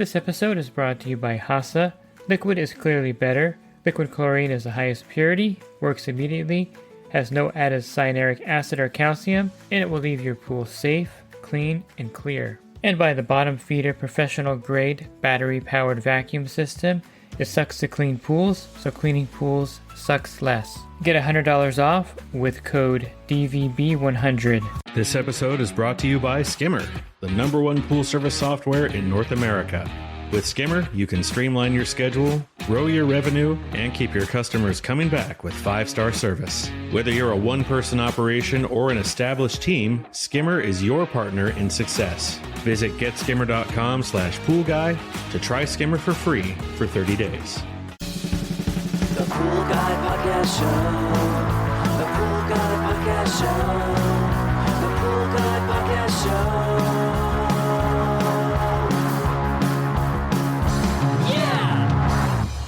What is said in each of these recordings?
This episode is brought to you by HASA. Liquid is clearly better. Liquid chlorine is the highest purity, works immediately, has no added cyanuric acid or calcium, and it will leave your pool safe, clean, and clear. And by the Bottom Feeder professional grade battery powered vacuum system. It sucks to clean pools, so cleaning pools sucks less. Get $100 off with code DVB100. This episode is brought to you by Skimmer, the #1 pool service software in North America. With Skimmer, you can streamline your schedule, grow your revenue, and keep your customers coming back with 5-star service. Whether you're a one-person operation or an established team, Skimmer is your partner in success. Visit getskimmer.com/poolguy to try Skimmer for free for 30 days. The Pool Guy Podcast Show. The Pool Guy Podcast Show. The Pool Guy Podcast Show.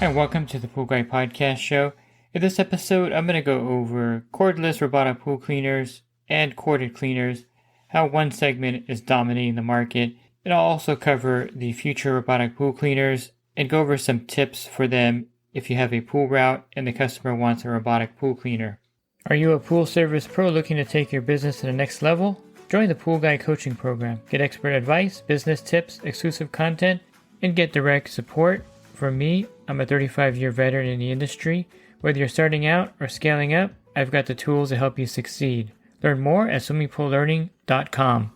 And welcome to the Pool Guy Podcast Show. In this episode, I'm going to go over cordless robotic pool cleaners and corded cleaners, how one segment is dominating the market, and I'll also cover the future robotic pool cleaners and go over some tips for them if you have a pool route and the customer wants a robotic pool cleaner. Are you a pool service pro looking to take your business to the next level? Join the Pool Guy coaching program. Get expert advice, business tips, exclusive content, and get direct support. For me, I'm a 35-year veteran in the industry. Whether you're starting out or scaling up, I've got the tools to help you succeed. Learn more at swimmingpoollearning.com.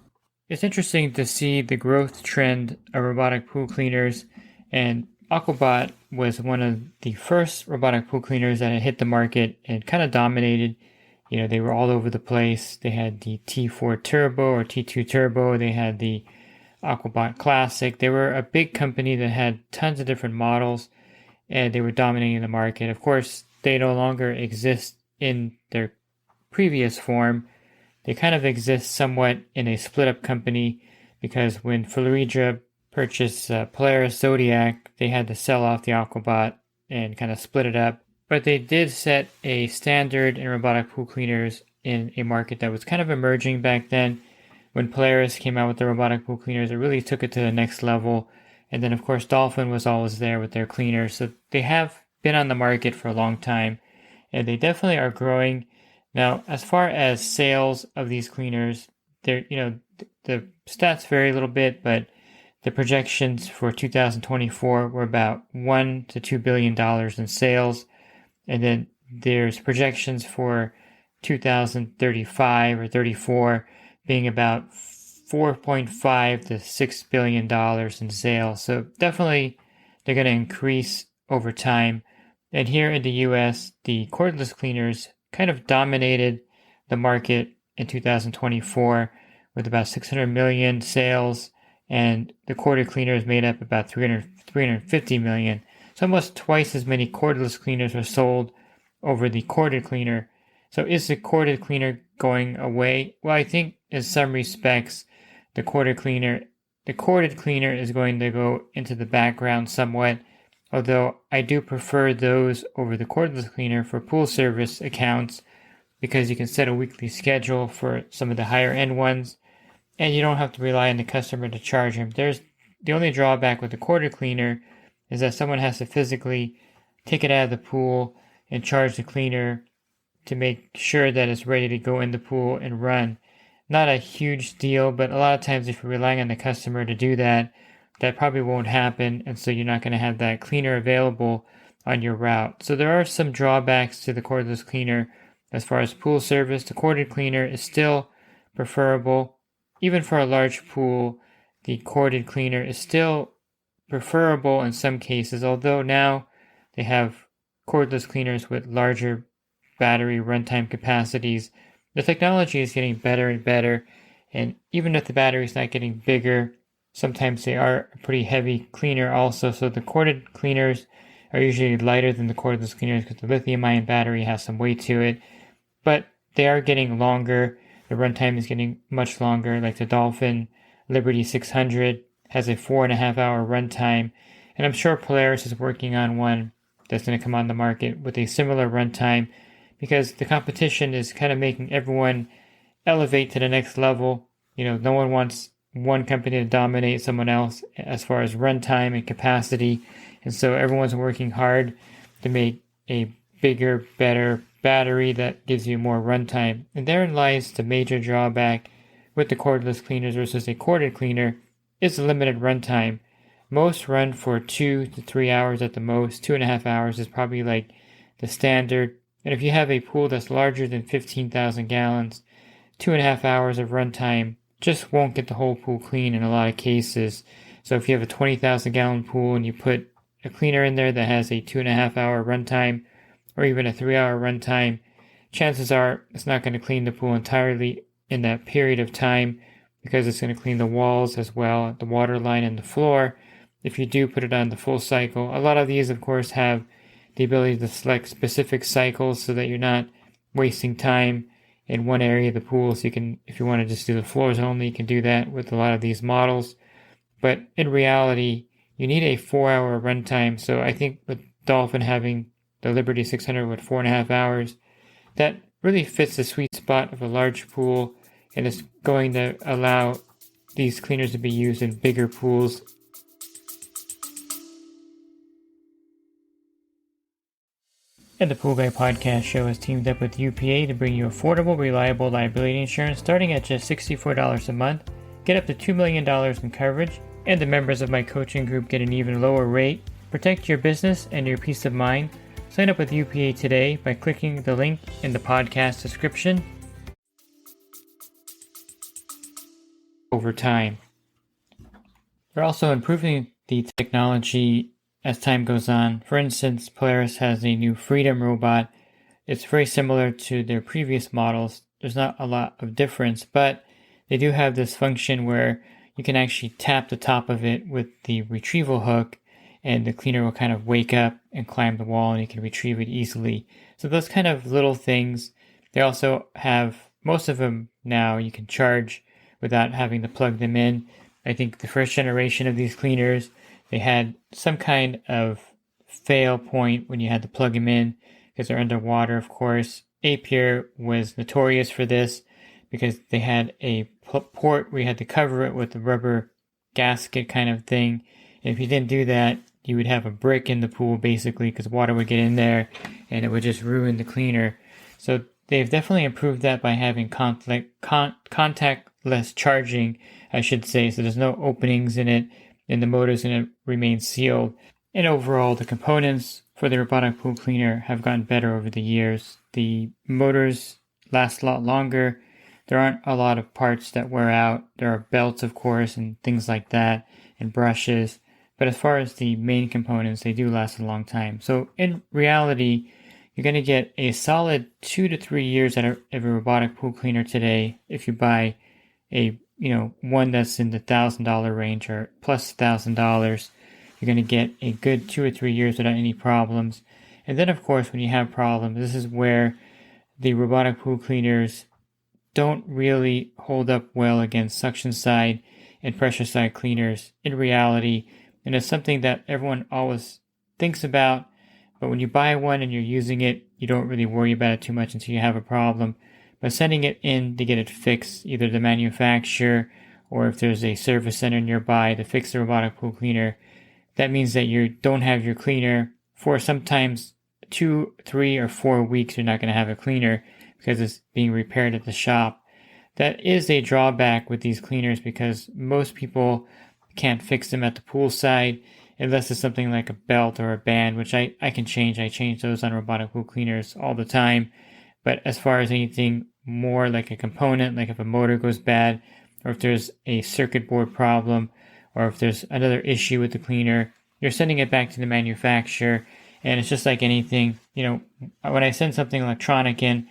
It's interesting to see the growth trend of robotic pool cleaners, and Aquabot was one of the first robotic pool cleaners that had hit the market and kind of dominated. You know, they were all over the place. They had the T4 Turbo or T2 Turbo. They had the Aquabot Classic. They were a big company that had tons of different models, and they were dominating the market. Of course, they no longer exist in their previous form. They kind of exist somewhat in a split-up company because when Fluidra purchased Polaris Zodiac, they had to sell off the Aquabot and kind of split it up. But they did set a standard in robotic pool cleaners in a market that was kind of emerging back then. When Polaris came out with the robotic pool cleaners, it really took it to the next level. And then, of course, Dolphin was always there with their cleaners. So they have been on the market for a long time, and they definitely are growing. Now, as far as sales of these cleaners, the stats vary a little bit, but the projections for 2024 were about $1 to $2 billion in sales. And then there's projections for 2035 or 34 being about $4.5 to $6 billion in sales. So definitely they're going to increase over time. And here in the US, the cordless cleaners kind of dominated the market in 2024 with about 600 million sales, and the corded cleaners made up about 350 million. So almost twice as many cordless cleaners were sold over the corded cleaner. So is the corded cleaner going away? Well, I think in some respects, the corded cleaner is going to go into the background somewhat, although I do prefer those over the cordless cleaner for pool service accounts because you can set a weekly schedule for some of the higher end ones, and you don't have to rely on the customer to charge him. There's the only drawback with the corded cleaner is that someone has to physically take it out of the pool and charge the cleaner to make sure that it's ready to go in the pool and run. Not a huge deal, but a lot of times if you're relying on the customer to do that, that probably won't happen, and so you're not going to have that cleaner available on your route. So there are some drawbacks to the cordless cleaner. As far as pool service, the corded cleaner is still preferable. Even for a large pool, the corded cleaner is still preferable in some cases, although now they have cordless cleaners with larger battery runtime capacities. The technology is getting better and better, and even if the battery is not getting bigger, sometimes they are a pretty heavy cleaner also. So the corded cleaners are usually lighter than the cordless cleaners because the lithium-ion battery has some weight to it, but they are getting longer. The runtime is getting much longer, like the Dolphin Liberty 600 has a 4.5-hour runtime, and I'm sure Polaris is working on one that's going to come on the market with a similar runtime, because the competition is kind of making everyone elevate to the next level. You know, no one wants one company to dominate someone else as far as runtime and capacity. And so everyone's working hard to make a bigger, better battery that gives you more runtime. And therein lies the major drawback with the cordless cleaners versus a corded cleaner is the limited runtime. Most run for 2 to 3 hours at the most. 2.5 hours is probably like the standard. And if you have a pool that's larger than 15,000 gallons, 2.5 hours of runtime just won't get the whole pool clean in a lot of cases. So if you have a 20,000 gallon pool and you put a cleaner in there that has a 2.5 hour runtime or even a 3 hour runtime, chances are it's not going to clean the pool entirely in that period of time because it's going to clean the walls as well, the water line and the floor. If you do put it on the full cycle, a lot of these of course have the ability to select specific cycles so that you're not wasting time in one area of the pool. So you can, if you want to just do the floors only, you can do that with a lot of these models. But in reality, you need a 4 hour runtime. So I think with Dolphin having the Liberty 600 with 4.5 hours, that really fits the sweet spot of a large pool, and it's going to allow these cleaners to be used in bigger pools. And the Pool Guy Podcast Show has teamed up with UPA to bring you affordable, reliable liability insurance starting at just $64 a month. Get up to $2 million in coverage, and the members of my coaching group get an even lower rate. Protect your business and your peace of mind. Sign up with UPA today by clicking the link in the podcast description. Over time, they're also improving the technology as time goes on. For instance, Polaris has a new Freedom robot. It's very similar to their previous models. There's not a lot of difference, but they do have this function where you can actually tap the top of it with the retrieval hook, and the cleaner will kind of wake up and climb the wall, and you can retrieve it easily. So those kind of little things. They also have, most of them now, you can charge without having to plug them in. I think the first generation of these cleaners, they had some kind of fail point when you had to plug them in because they're underwater, of course. Appier was notorious for this because they had a port where you had to cover it with a rubber gasket kind of thing. And if you didn't do that, you would have a brick in the pool basically because water would get in there and it would just ruin the cleaner. So they've definitely improved that by having contactless charging, I should say. So there's no openings in it, and the motor's going to remain sealed. And overall, the components for the robotic pool cleaner have gotten better over the years. The motors last a lot longer. There aren't a lot of parts that wear out. There are belts, of course, and things like that, and brushes. But as far as the main components, they do last a long time. So in reality, you're going to get a solid 2 to 3 years out of a robotic pool cleaner today if you buy a one that's in the $1,000 range or plus $1,000. You're going to get a good 2 or 3 years without any problems. And then, of course, when you have problems, this is where the robotic pool cleaners don't really hold up well against suction side and pressure side cleaners in reality. And it's something that everyone always thinks about, but when you buy one and you're using it, you don't really worry about it too much until you have a problem. But sending it in to get it fixed, either the manufacturer or if there's a service center nearby to fix the robotic pool cleaner, that means that you don't have your cleaner for sometimes 2, 3, or 4 weeks. You're not going to have a cleaner because it's being repaired at the shop. That is a drawback with these cleaners because most people can't fix them at the pool side unless it's something like a belt or a band, which I can change. I change those on robotic pool cleaners all the time. But as far as anything more like a component, like if a motor goes bad, or if there's a circuit board problem, or if there's another issue with the cleaner, you're sending it back to the manufacturer. And it's just like anything, when I send something electronic in,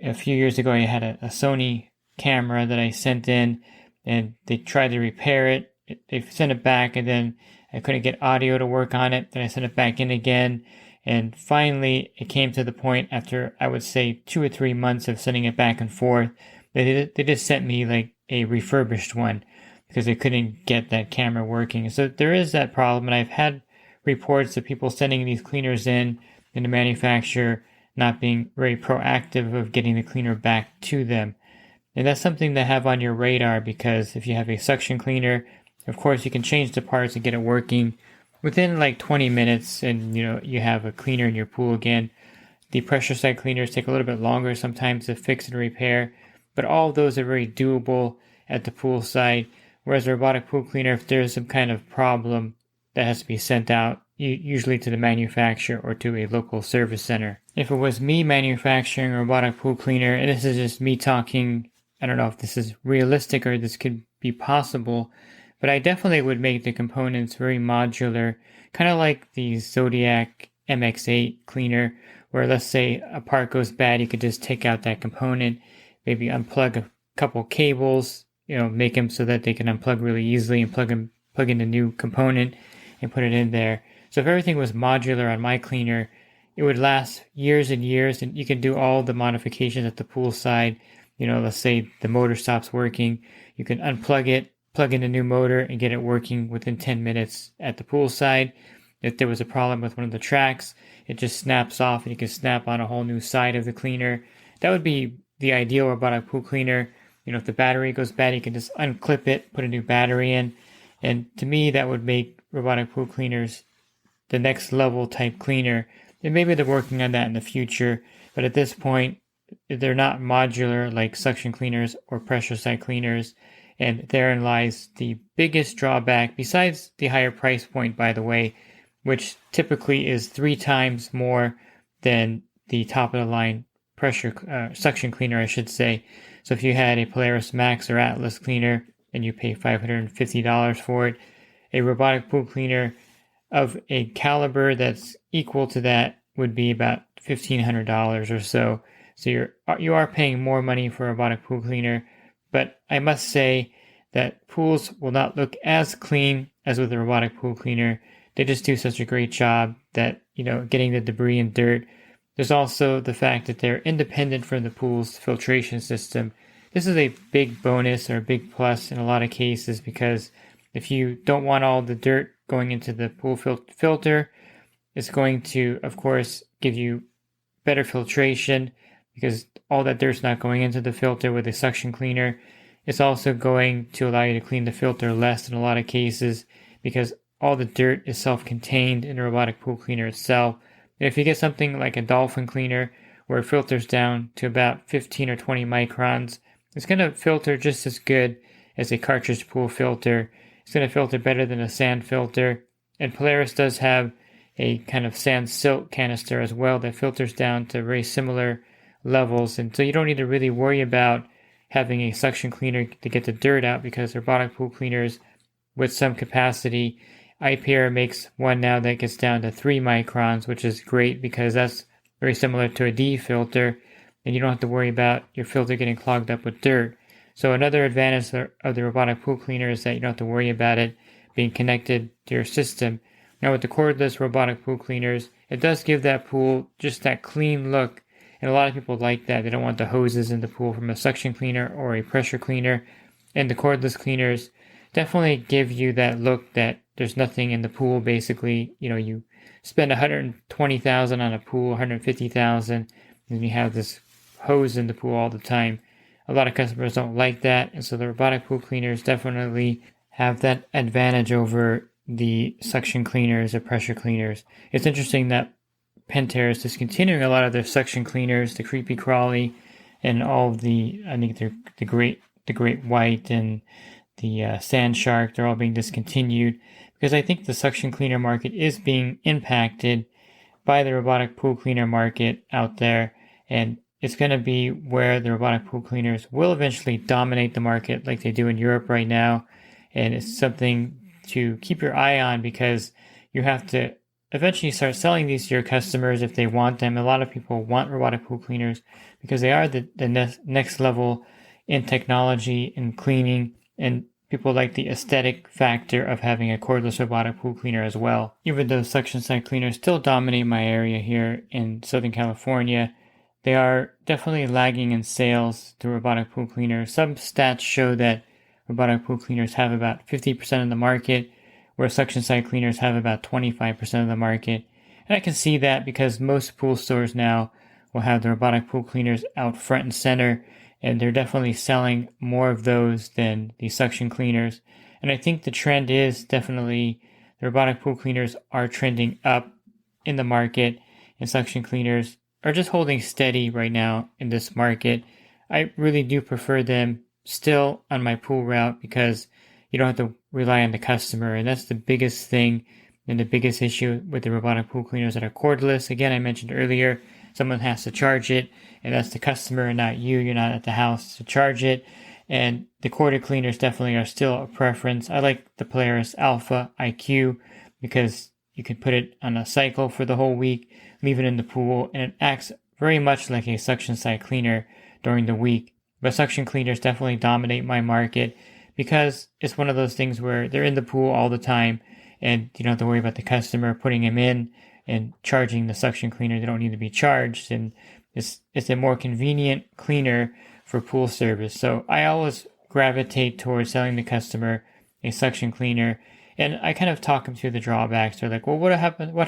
a few years ago, I had a Sony camera that I sent in, and they tried to repair it. They sent it back, and then I couldn't get audio to work on it. Then I sent it back in again. And finally, it came to the point after, I would say, 2 or 3 months of sending it back and forth, they just sent me like a refurbished one because they couldn't get that camera working. So there is that problem, and I've had reports of people sending these cleaners in and the manufacturer not being very proactive of getting the cleaner back to them. And that's something to have on your radar, because if you have a suction cleaner, of course you can change the parts and get it working within like 20 minutes, and you have a cleaner in your pool again. The pressure side cleaners take a little bit longer sometimes to fix and repair, but all of those are very doable at the pool side. Whereas a robotic pool cleaner, if there's some kind of problem that has to be sent out, usually to the manufacturer or to a local service center. If it was me manufacturing a robotic pool cleaner, and this is just me talking, I don't know if this is realistic or this could be possible, but I definitely would make the components very modular, kind of like the Zodiac MX8 cleaner, where let's say a part goes bad, you could just take out that component, maybe unplug a couple cables, make them so that they can unplug really easily and plug in a new component and put it in there. So if everything was modular on my cleaner, it would last years and years, and you can do all the modifications at the pool side. Let's say the motor stops working, you can unplug it, plug in a new motor, and get it working within 10 minutes at the pool side. If there was a problem with one of the tracks, it just snaps off and you can snap on a whole new side of the cleaner. That would be the ideal robotic pool cleaner. If the battery goes bad, you can just unclip it, put a new battery in. And to me, that would make robotic pool cleaners the next level type cleaner. And maybe they're working on that in the future, but at this point, they're not modular like suction cleaners or pressure side cleaners. And therein lies the biggest drawback, besides the higher price point, by the way, which typically is 3 times more than the top of the line suction cleaner, I should say. So if you had a Polaris Max or Atlas cleaner and you pay $550 for it, a robotic pool cleaner of a caliber that's equal to that would be about $1,500 or so. So you are paying more money for a robotic pool cleaner, but I must say that pools will not look as clean as with a robotic pool cleaner. They just do such a great job that, getting the debris and dirt. There's also the fact that they're independent from the pool's filtration system. This is a big bonus or a big plus in a lot of cases, because if you don't want all the dirt going into the pool filter, it's going to, of course, give you better filtration, because all that dirt's not going into the filter with a suction cleaner. It's also going to allow you to clean the filter less in a lot of cases, because all the dirt is self-contained in the robotic pool cleaner itself. And if you get something like a dolphin cleaner, where it filters down to about 15 or 20 microns, it's going to filter just as good as a cartridge pool filter. It's going to filter better than a sand filter. And Polaris does have a kind of sand silt canister as well that filters down to very similar levels. And so you don't need to really worry about having a suction cleaner to get the dirt out, because robotic pool cleaners with some capacity, iPair makes one now that gets down to 3 microns, which is great because that's very similar to a D filter, and you don't have to worry about your filter getting clogged up with dirt. So another advantage of the robotic pool cleaner is that you don't have to worry about it being connected to your system. Now with the cordless robotic pool cleaners, it does give that pool just that clean look, and a lot of people like that. They don't want the hoses in the pool from a suction cleaner or a pressure cleaner, and the cordless cleaners definitely give you that look that there's nothing in the pool. Basically, you spend $120,000 on a pool, $150,000, and you have this hose in the pool all the time. A lot of customers don't like that, and so the robotic pool cleaners definitely have that advantage over the suction cleaners or pressure cleaners. It's interesting that Pentair is discontinuing a lot of their suction cleaners, the creepy crawly, and all of the, I think they're the great white and the sand shark. They're all being discontinued because I think the suction cleaner market is being impacted by the robotic pool cleaner market out there, and it's going to be where the robotic pool cleaners will eventually dominate the market like they do in Europe right now. And it's something to keep your eye on, because you have to eventually start selling these to your customers if they want them. A lot of people want robotic pool cleaners because they are the next level in technology and cleaning, and people like the aesthetic factor of having a cordless robotic pool cleaner as well. Even though suction side cleaners still dominate my area here in Southern California, they are definitely lagging in sales to robotic pool cleaners. Some stats show that robotic pool cleaners have about 50% of the market, where suction side cleaners have about 25% of the market. And I can see that because most pool stores now will have the robotic pool cleaners out front and center, and they're definitely selling more of those than the suction cleaners. And I think the trend is definitely the robotic pool cleaners are trending up in the market, and suction cleaners are just holding steady right now in this market. I really do prefer them still on my pool route because you don't have to rely on the customer, and that's the biggest thing and the biggest issue with the robotic pool cleaners that are cordless. Again, I mentioned earlier, someone has to charge it, and that's the customer and not you. You're not at the house to charge it. And the corded cleaners definitely are still a preference. I like the Polaris Alpha IQ because you can put it on a cycle for the whole week, leave it in the pool, and it acts very much like a suction side cleaner during the week. But suction cleaners definitely dominate my market because it's one of those things where they're in the pool all the time and you don't have to worry about the customer putting them in and charging the suction cleaner. They don't need to be charged, and it's a more convenient cleaner for pool service. So I always gravitate towards selling the customer a suction cleaner, and I kind of talk them through the drawbacks. They're like, well, what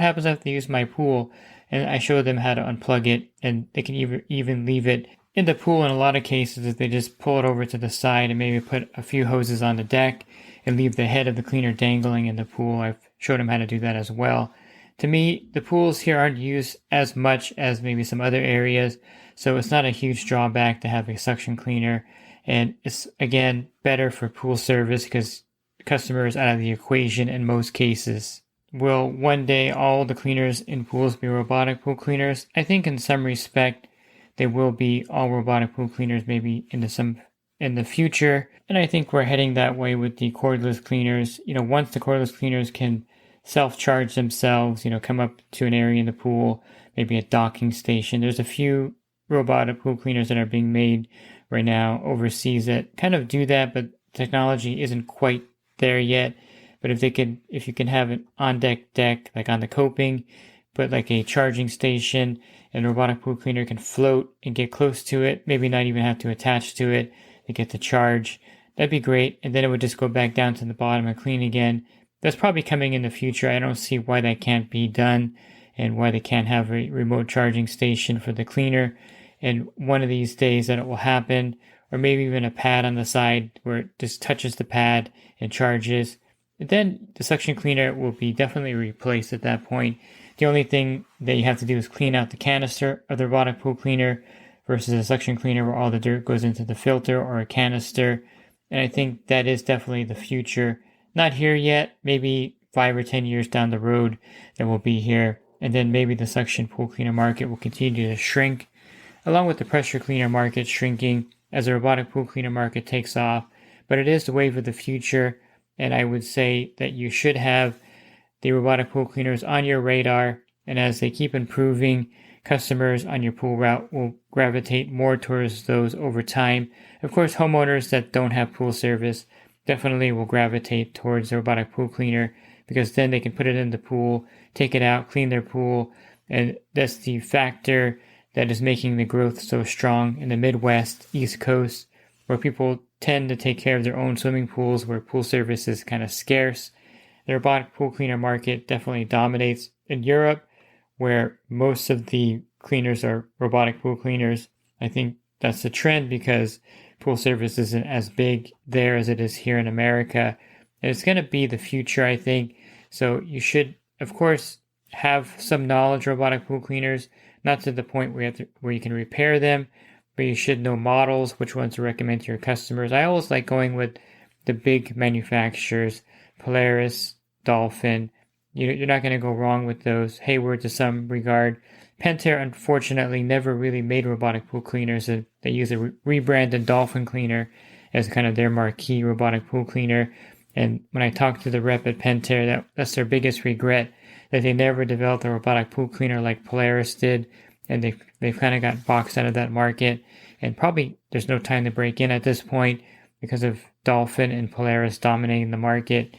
happens if they use my pool? And I show them how to unplug it, and they can even leave it in the pool in a lot of cases if they just pull it over to the side and maybe put a few hoses on the deck and leave the head of the cleaner dangling in the pool. I've showed them how to do that as well. To me, the pools here aren't used as much as maybe some other areas, so it's not a huge drawback to have a suction cleaner. And it's, again, better for pool service because the customer is out of the equation in most cases. Will one day all the cleaners in pools be robotic pool cleaners? I think in some respect they will be all robotic pool cleaners maybe in the future. And I think we're heading that way with the cordless cleaners. Once the cordless cleaners can self-charge themselves, come up to an area in the pool, maybe a docking station. There's a few robotic pool cleaners that are being made right now overseas that kind of do that, but technology isn't quite there yet. But if you can have an on-deck, like on the coping, put like a charging station, and a robotic pool cleaner can float and get close to it, maybe not even have to attach to it to get the charge, that'd be great. And then it would just go back down to the bottom and clean again. That's probably coming in the future. I don't see why that can't be done and why they can't have a remote charging station for the cleaner. And one of these days that it will happen, or maybe even a pad on the side where it just touches the pad and charges. And then the suction cleaner will be definitely replaced at that point. The only thing that you have to do is clean out the canister of the robotic pool cleaner versus a suction cleaner where all the dirt goes into the filter or a canister. And I think that is definitely the future. Not here yet, maybe 5 or 10 years down the road that will be here. And then maybe the suction pool cleaner market will continue to shrink, along with the pressure cleaner market shrinking as the robotic pool cleaner market takes off. But it is the wave of the future, and I would say that you should have the robotic pool cleaners on your radar, and as they keep improving, customers on your pool route will gravitate more towards those over time. Of course, homeowners that don't have pool service definitely will gravitate towards the robotic pool cleaner because then they can put it in the pool, take it out, clean their pool, and that's the factor that is making the growth so strong in the Midwest, East Coast, where people tend to take care of their own swimming pools, where pool service is kind of scarce. The robotic pool cleaner market definitely dominates in Europe, where most of the cleaners are robotic pool cleaners. I think that's the trend because pool service isn't as big there as it is here in America. And it's going to be the future, I think. So you should, of course, have some knowledge of robotic pool cleaners, not to the point where you can repair them, but you should know models, which ones to recommend to your customers. I always like going with the big manufacturers, Polaris, Dolphin. You're not going to go wrong with those. Hayward to some regard. Pentair, unfortunately, never really made robotic pool cleaners. They use a rebranded Dolphin cleaner as kind of their marquee robotic pool cleaner. And when I talked to the rep at Pentair, that's their biggest regret, that they never developed a robotic pool cleaner like Polaris did. And they've kind of got boxed out of that market. And probably there's no time to break in at this point because of Dolphin and Polaris dominating the market.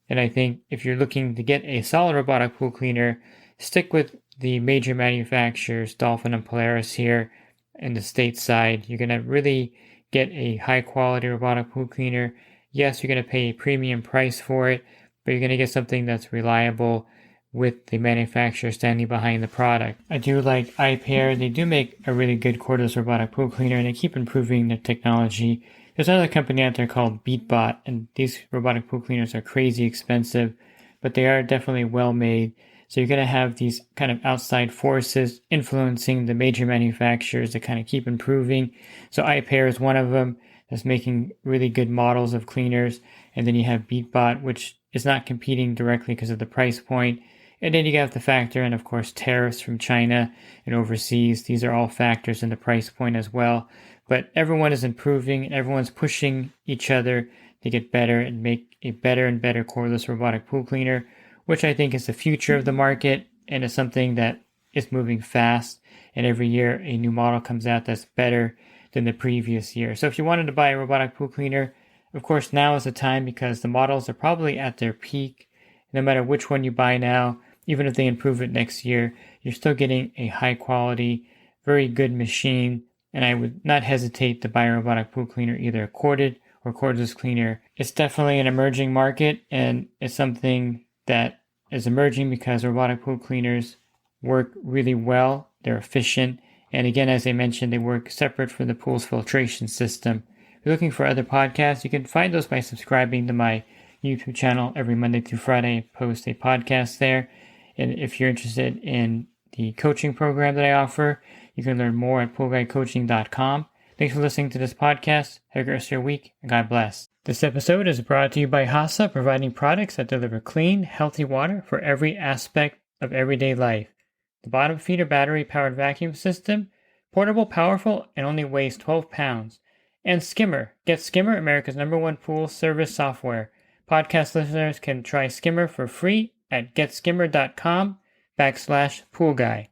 And I think if you're looking to get a solid robotic pool cleaner, stick with the major manufacturers, Dolphin and Polaris here in the stateside. You're going to really get a high quality robotic pool cleaner. Yes, you're going to pay a premium price for it, but you're going to get something that's reliable, with the manufacturer standing behind the product. I do like iPair. They do make a really good cordless robotic pool cleaner, and they keep improving their technology. There's another company out there called BeatBot, and these robotic pool cleaners are crazy expensive, but they are definitely well made. So you're going to have these kind of outside forces influencing the major manufacturers to kind of keep improving. So iPair is one of them that's making really good models of cleaners. And then you have BeatBot, which is not competing directly because of the price point. And then you have to factor in, of course, tariffs from China and overseas. These are all factors in the price point as well. But everyone is improving and everyone's pushing each other to get better and make a better and better cordless robotic pool cleaner, which I think is the future of the market and is something that is moving fast. And every year a new model comes out that's better than the previous year. So if you wanted to buy a robotic pool cleaner, of course, now is the time because the models are probably at their peak. No matter which one you buy now, even if they improve it next year, you're still getting a high quality, very good machine. And I would not hesitate to buy a robotic pool cleaner, either a corded or cordless cleaner. It's definitely an emerging market, and it's something that is emerging because robotic pool cleaners work really well. They're efficient. And again, as I mentioned, they work separate from the pool's filtration system. If you're looking for other podcasts, you can find those by subscribing to my YouTube channel. Every Monday through Friday, I post a podcast there. And if you're interested in the coaching program that I offer, you can learn more at poolguycoaching.com. Thanks for listening to this podcast. Have a great rest of your week, and God bless. This episode is brought to you by HASA, providing products that deliver clean, healthy water for every aspect of everyday life. The bottom feeder battery-powered vacuum system, portable, powerful, and only weighs 12 pounds. And Skimmer. Get Skimmer, America's #1 pool service software. Podcast listeners can try Skimmer for free at getskimmer.com/poolguy.